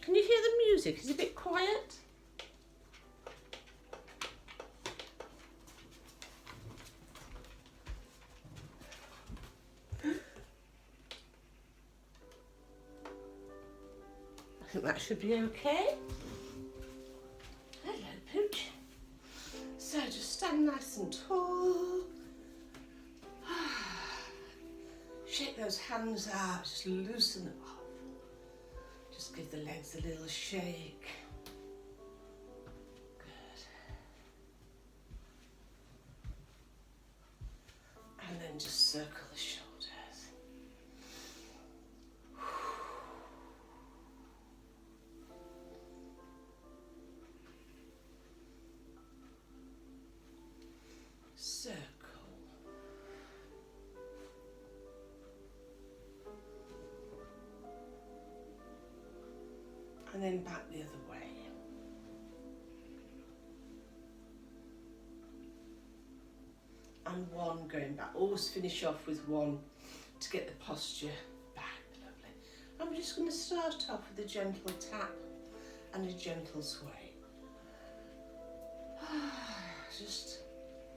Can you hear the music? Is it a bit quiet? I think that should be okay. Hello, Pooch. So just stand nice and tall. Shake those hands out, just loosen them up. Just give the legs a little shake. Good. And then just circle the shoulders. Circle. And then back the other way. And one going back. Always finish off with one to get the posture back. Lovely. And we're just going to start off with a gentle tap and a gentle sway. Just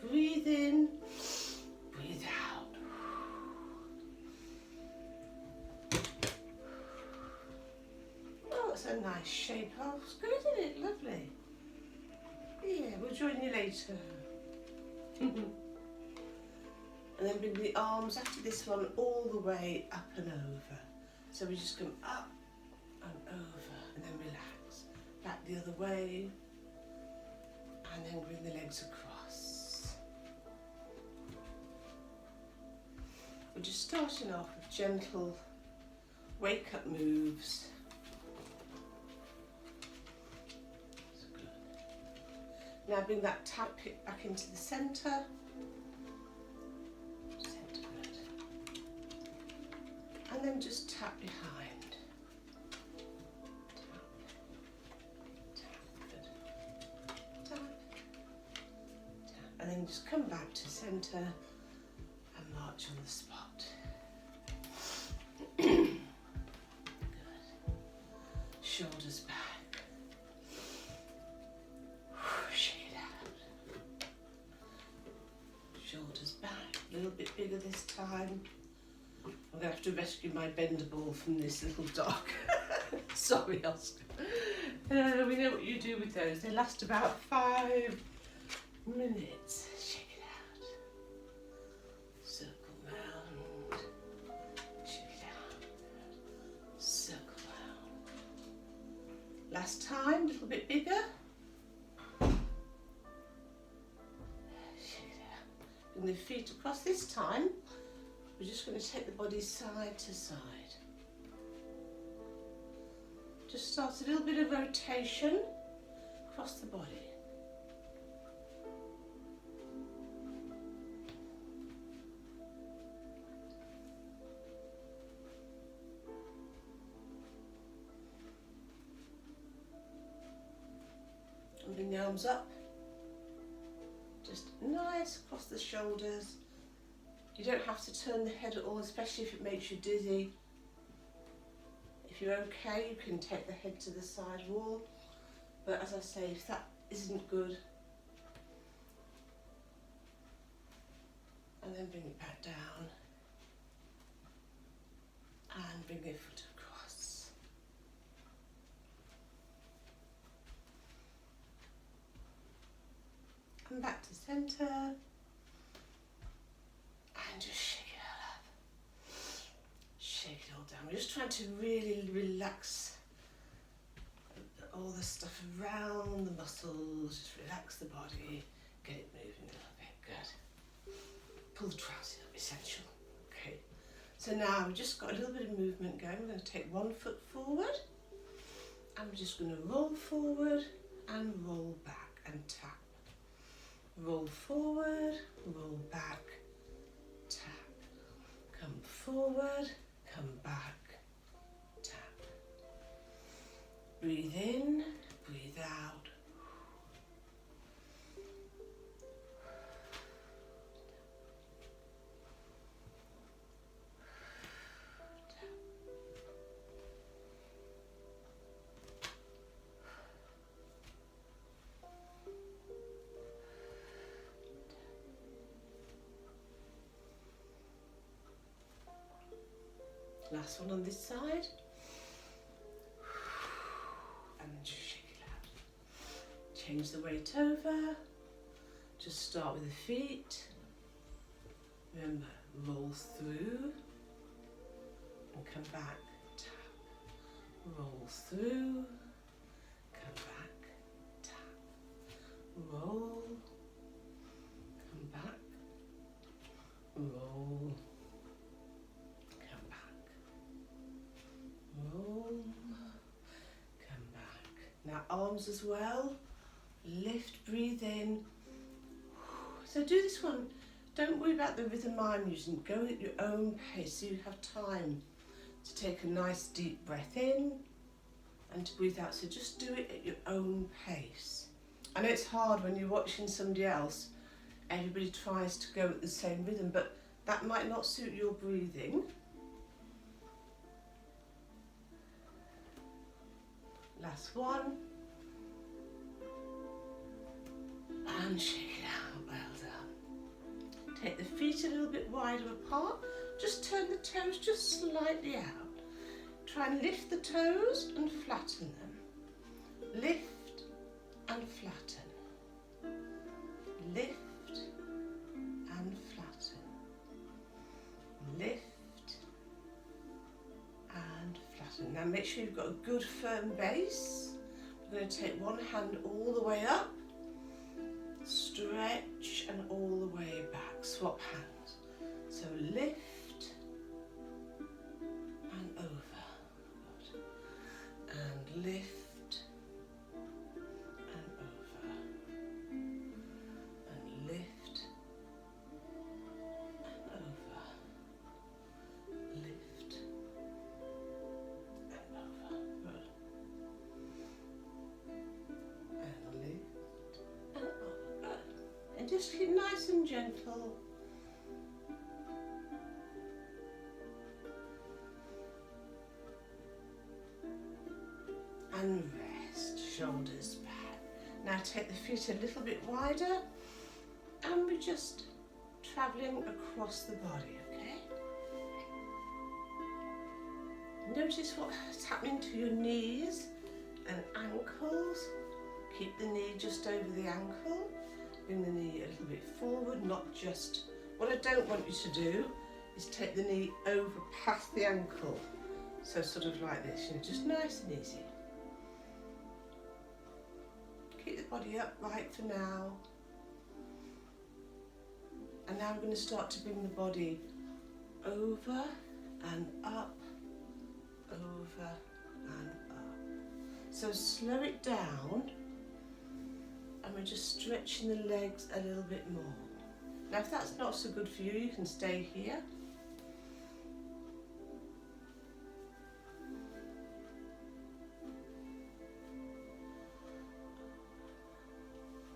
breathe in, breathe out. Oh, it's a nice shape. Oh, it's good, isn't it? Lovely. Yeah, we'll join you later. And then bring the arms after this one all the way up and over. So we just come up and over and then relax. Back the other way. And then bring the legs across. We're just starting off with gentle wake up moves. That's good. Now bring that tap hip back into the centre. And then just tap behind. Tap, tap, good. Tap, tap. And then just come back to centre and march on the spot. Good. Shoulders back. Shake it out. Shoulders back. A little bit bigger this time. I'm going to have to rescue my bender ball from this little dog. Sorry, Oscar. We know what you do with those. They last about 5 minutes. Shake it out. Circle round. Shake it out. Circle round. Last time, a little bit bigger. Shake it out. Bring the feet across this time. We're just going to take the body side to side. Just start a little bit of rotation across the body. And bring the arms up. Just nice across the shoulders. You don't have to turn the head at all, especially if it makes you dizzy. If you're okay, you can take the head to the side wall. But as I say, if that isn't good, and then bring it back down. And bring your foot across. And back to centre. And just shake it all up. Shake it all down. We're just trying to really relax all the stuff around the muscles. Just relax the body. Get it moving a little bit. Good. Pull the trousers up, essential. Okay. So now we've just got a little bit of movement going. We're going to take one foot forward. And we're just going to roll forward and roll back and tap. Roll forward, roll back. Tap. Come forward, come back, tap. Breathe in, breathe out. Tap. Last one on this side. And then just shake it out. Change the weight over. Just start with the feet. Remember, roll through and come back, tap. Roll through, come back, tap. Roll, come back, roll, come back, roll, come back. Now arms as well. Lift, breathe in. So do this one. Don't worry about the rhythm I'm using. Go at your own pace so you have time to take a nice deep breath in and to breathe out. So just do it at your own pace. I know it's hard when you're watching somebody else. Everybody tries to go at the same rhythm, but that might not suit your breathing. Last one. And shake it out. Well done. Take the feet a little bit wider apart. Just turn the toes just slightly out. Try and lift the toes and flatten them. Lift and flatten. Lift and flatten. Lift and flatten. Now make sure you've got a good firm base. We're going to take one hand all the way up. Stretch and all the way back. Swap hands. So lift and over. Good. And lift and over. And lift and over. Lift and over. Good. And lift and over. Good. And just keep nice and gentle. And rest, shoulders back. Now take the feet a little bit wider and we're just travelling across the body, okay? Notice what's happening to your knees and ankles. Keep the knee just over the ankle. Bring the knee a little bit forward, not just... What I don't want you to do is take the knee over past the ankle. So sort of like this, just nice and easy. Keep the body upright for now. And now we're going to start to bring the body over and up, over and up. So slow it down and we're just stretching the legs a little bit more. Now if that's not so good for you, you can stay here.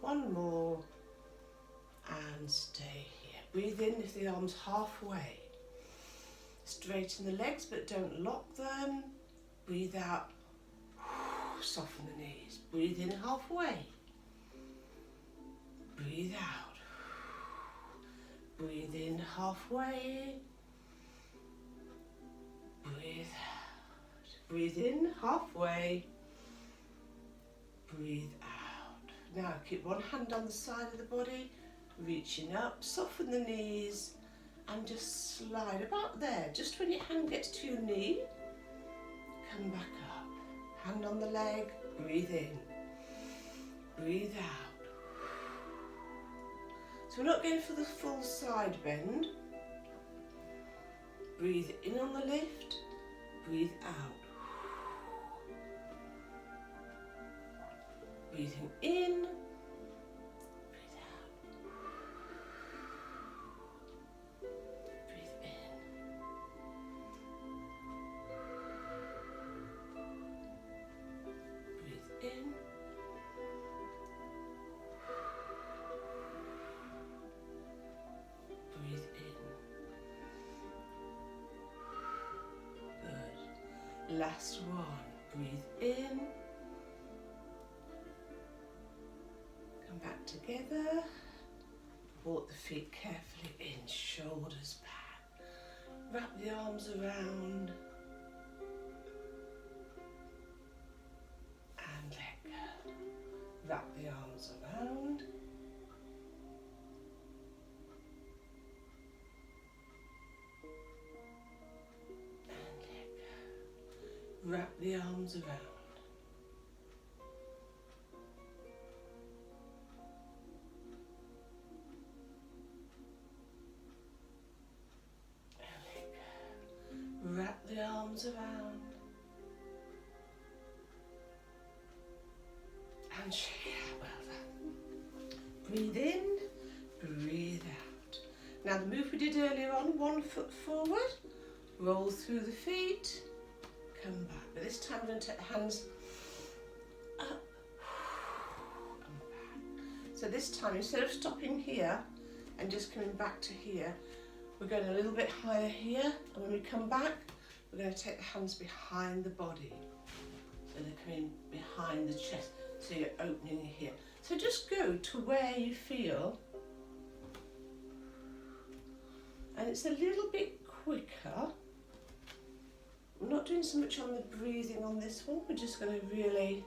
One more and stay here. Breathe in if the arm's halfway. Straighten the legs but don't lock them. Breathe out, soften the knees. Breathe in halfway. Breathe out. Breathe in halfway. Breathe out. Breathe in halfway. Breathe out. Now keep one hand on the side of the body, reaching up, soften the knees and just slide about there. Just when your hand gets to your knee, come back up. Hand on the leg, breathe in, breathe out. So we're not going for the full side bend. Breathe in on the lift, breathe out. Breathing in, breathe out. Breathe in. Breathe in. Breathe in. Good. Last one. Breathe in. Back together, walk the feet carefully in, shoulders back, Wrap the arms around and let go. Wrap the arms around and let go. Wrap the arms around. Wrap the arms around and shake it out. Well done. Breathe in, breathe out. Now the move we did earlier on, 1 foot forward, roll through the feet, come back. But this time we're going to take the hands up and back. So this time, instead of stopping here and just coming back to here, we're going a little bit higher here, and when we come back, we're going to take the hands behind the body. So they're coming behind the chest, so you're opening here. So just go to where you feel, and it's a little bit quicker. We're not doing so much on the breathing on this one, we're just going to really,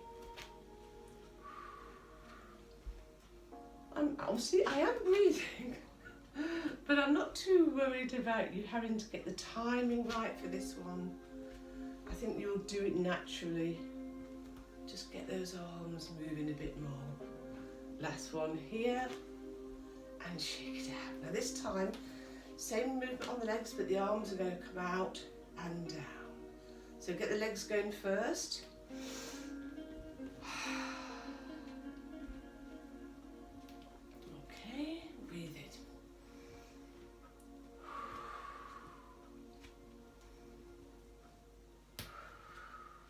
obviously I am breathing. But I'm not too worried about you having to get the timing right for this one. I think you'll do it naturally. Just get those arms moving a bit more. Last one here, and shake it out. Now this time, same movement on the legs, but the arms are going to come out and down. So get the legs going first. Okay, breathe it.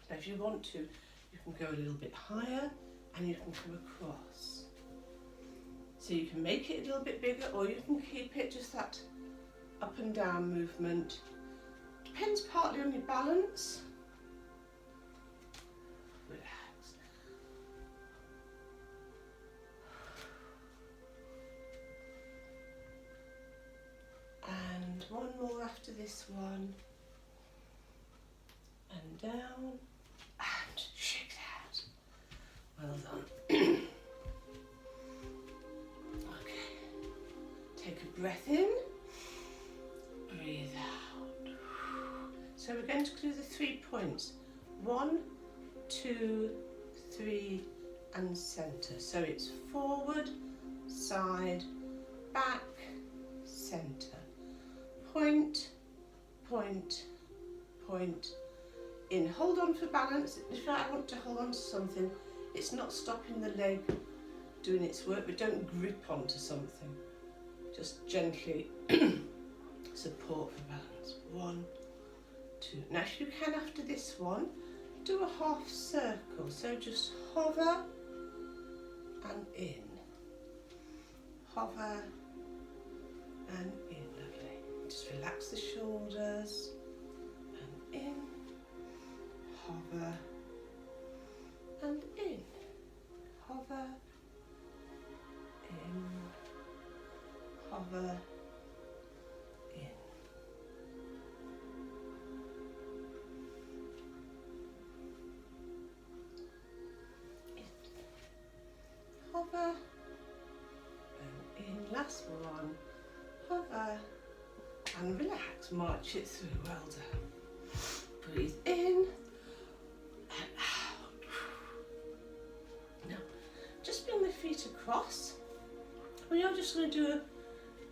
Now if you want to, you can go a little bit higher and you can come across. So you can make it a little bit bigger, or you can keep it just that up and down movement. Depends partly on your balance. Relax. And one more after this one. And down. And shake it out. Well done. Okay. Take a breath in. Breathe out. So we're going to do the 3 points. 1, 2, 3, and centre. So it's forward, side, back, centre. Point, point, point. In. Hold on for balance. If I want to hold on to something, it's not stopping the leg doing its work, but don't grip onto something. Just gently support for balance. 1, 2. Now if you can, after this one, do a half circle. So just hover and in. Hover and in. Lovely. Just relax the shoulders and in. Hover and in. Hover, in. Hover, in. Hover and in. Last one. Hover and relax. March it through. Well done. Breathe in. Feet across. We are just going to do a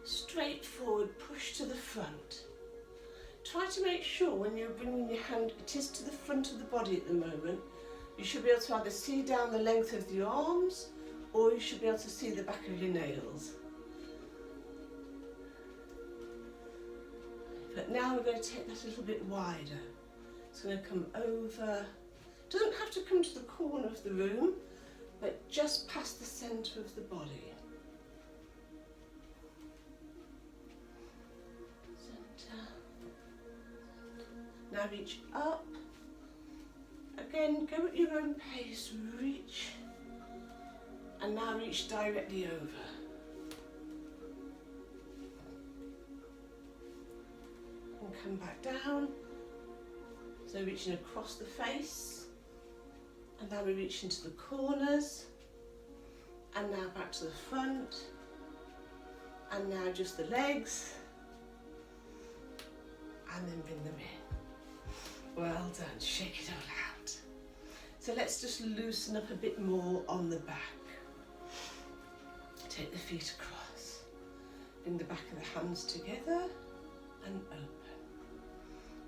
straightforward push to the front. Try to make sure when you're bringing your hand, it is to the front of the body at the moment. You should be able to either see down the length of the arms, or you should be able to see the back of your nails. But now we're going to take that a little bit wider. It's going to come over. It doesn't have to come to the corner of the room, but just past the centre of the body. Centre. Now reach up. Again, go at your own pace, reach. And now reach directly over. And come back down. So reaching across the face, and now we reach into the corners, and now back to the front, and now just the legs, and then bring them in. Well done, shake it all out. So let's just loosen up a bit more on the back. Take the feet across, bring the back of the hands together and open.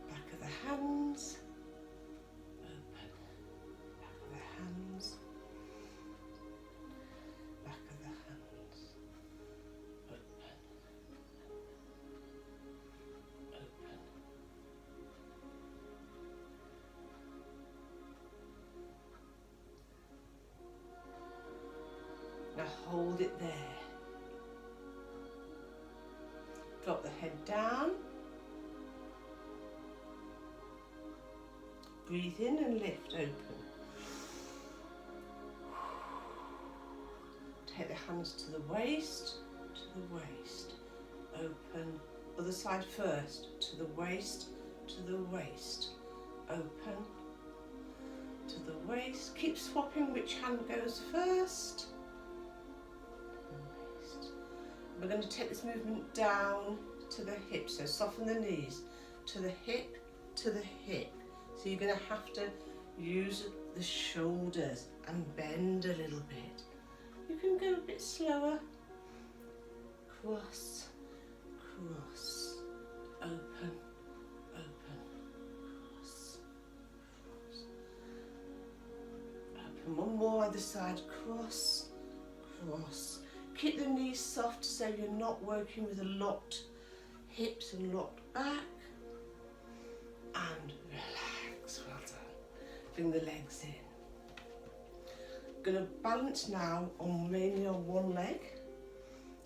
Back of the hands, open. Back of the hands, back of the hands, open. Open. Now hold it there. Drop the head down. Breathe in and lift, open. Take the hands to the waist, open. Other side first, to the waist, open. To the waist. Keep swapping which hand goes first. Waist. We're going to take this movement down to the hip, so soften the knees, to the hip, to the hip. So you're going to have to use the shoulders and bend a little bit. You can go a bit slower. Cross, cross, open, open, cross, cross. Open, one more either side, cross, cross. Keep the knees soft so you're not working with a locked hips and locked back. And relax, well done. Bring the legs in. Gonna balance now on mainly on one leg.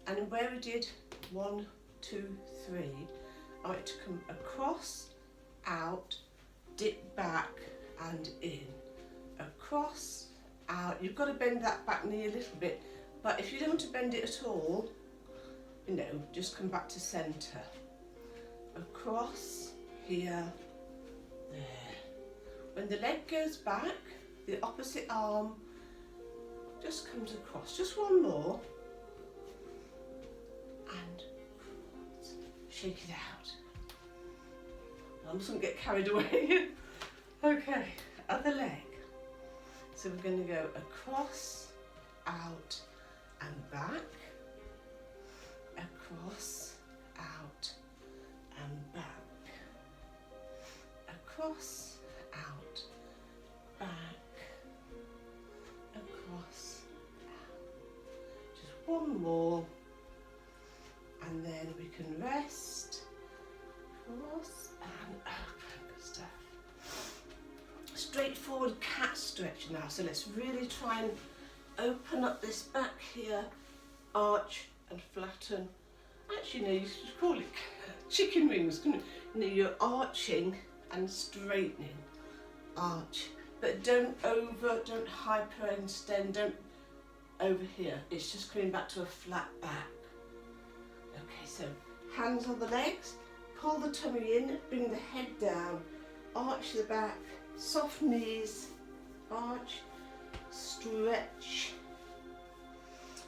And where we did 1, 2, 3, I want to come across, out, dip back and in. Across, out. You've got to bend that back knee a little bit, but if you don't want to bend it at all, you know, just come back to centre. Across, here, there. When the leg goes back, the opposite arm just comes across. Just one more. And shake it out. I mustn't get carried away. Okay, other leg. So we're going to go across, out and back. Across, out and back. Across, out, back. Across, out. Just one more. And then we can rest, cross and open. Good stuff. Straightforward cat stretch now. So let's really try and open up this back here, arch and flatten. Actually, no, you should call it chicken wings, couldn't you? You know, you're arching and straightening. Arch, but don't hyperextend, don't over here. It's just coming back to a flat back. Okay, so hands on the legs, pull the tummy in, bring the head down, arch the back, soft knees, arch, stretch.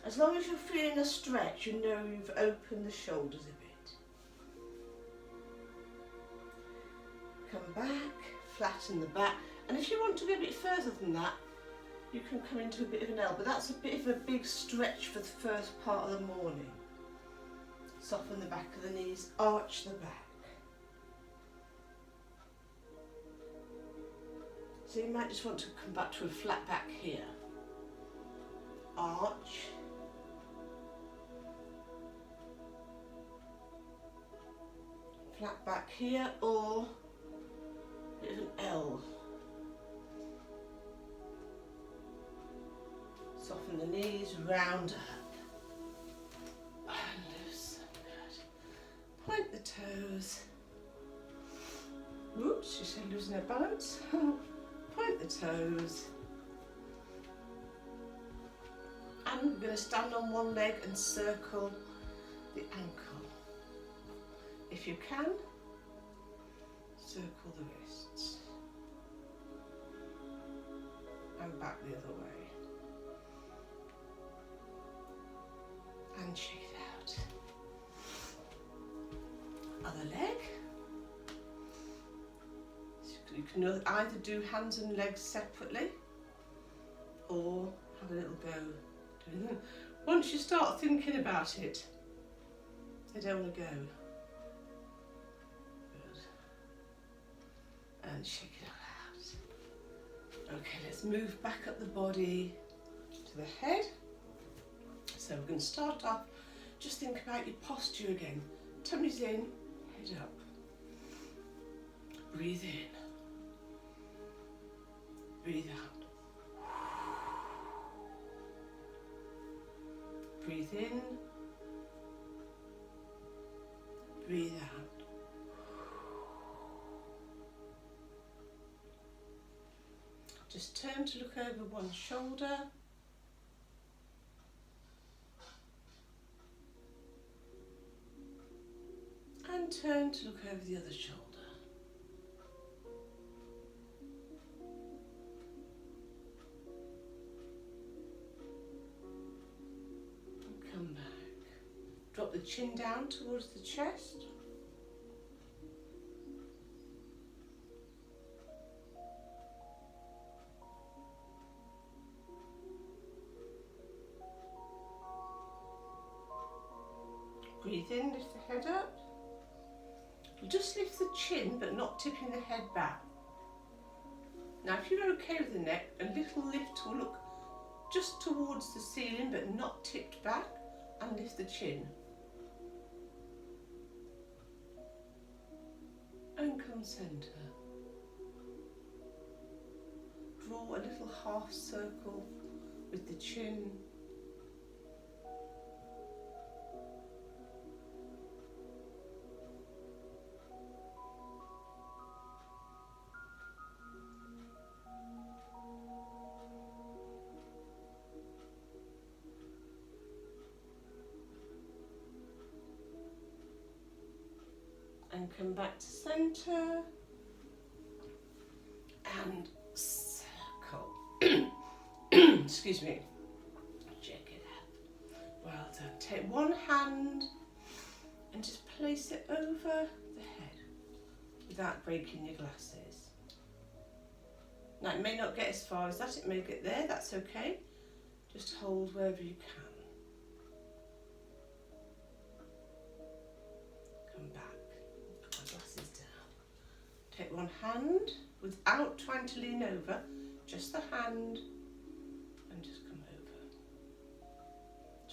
As long as you're feeling a stretch, you know you've opened the shoulders a bit. Come back, flatten the back, and if you want to go a bit further than that, you can come into a bit of an L, but that's a bit of a big stretch for the first part of the morning. Soften the back of the knees, arch the back. So you might just want to come back to a flat back here. Arch. Flat back here, or a bit of an L. Soften the knees, round up. And loosen. Good. Point the toes. Oops, she's losing her balance. Point the toes. And we're going to stand on one leg and circle the ankle. If you can, Circle the wrists. And back the other way. And shake it out. Other leg. So you can either do hands and legs separately or have a little go doing them. Once you start thinking about it, they don't want to go. Good. And shake it all out. Okay, let's move back up the body to the head. So we're going to start off, just think about your posture again. Tummy's in, head up. Breathe in. Breathe out. Breathe in. Breathe out. Just turn to look over one shoulder. And turn to look over the other shoulder. And come back. Drop the chin down towards the chest. Breathe in, lift the head up. Just lift the chin, but not tipping the head back. Now, if you're okay with the neck, a little lift will look just towards the ceiling, but not tipped back, and lift the chin. And come centre. Draw a little half circle with the chin. And come back to centre and circle. Excuse me. Check it out. Well done. Take one hand and just place it over the head without breaking your glasses. Now, it may not get as far as that, it may get there, that's okay. Just hold wherever you can. Come back. Take one hand without trying to lean over, just the hand, and just come over.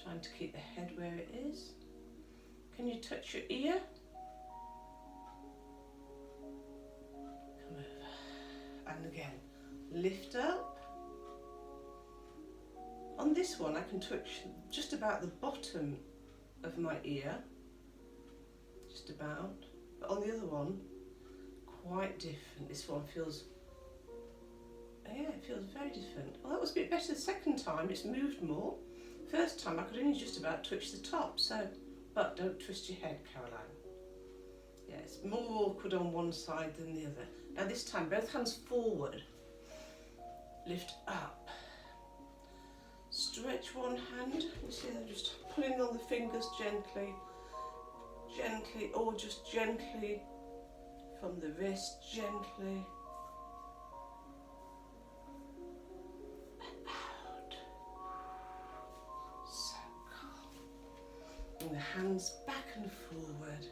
Trying to keep the head where it is. Can you touch your ear? Come over. And again, lift up. On this one, I can touch just about the bottom of my ear. Just about. But on the other one, quite different. This one feels, yeah, it feels very different. Well, that was a bit better the second time. It's moved more. First time I could only just about touch the top. So, but don't twist your head, Caroline. Yeah, it's more awkward on one side than the other. Now this time, both hands forward. Lift up. Stretch one hand. You see, I'm just pulling on the fingers gently, gently, or just gently. From the wrist, gently, and out, circle, and the hands back and forward,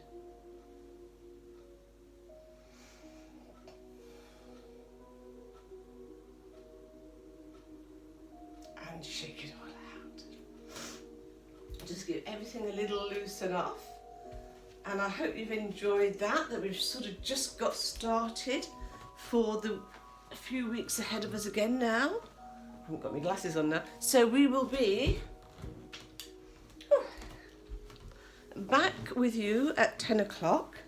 and shake it all out. Just give everything a little loosen off. And I hope you've enjoyed that we've sort of just got started for a few weeks ahead of us again now. I haven't got my glasses on now. So we will be back with you at 10 o'clock.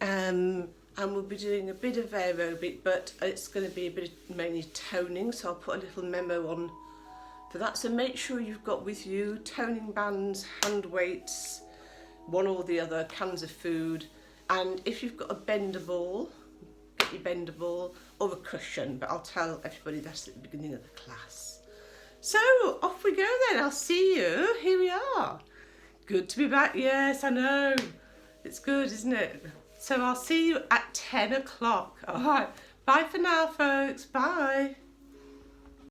And we'll be doing a bit of aerobic, but it's going to be a bit of mainly toning. So I'll put a little memo on for that. So make sure you've got with you toning bands, hand weights, one or the other, cans of food, and if you've got a bender ball, slightly bendable, or a cushion, but I'll tell everybody that at the beginning of the class. So off we go then. I'll see you. Here we are. Good to be back. Yes, I know. It's good, isn't it? So I'll see you at 10 o'clock. All right. Bye for now, folks. Bye.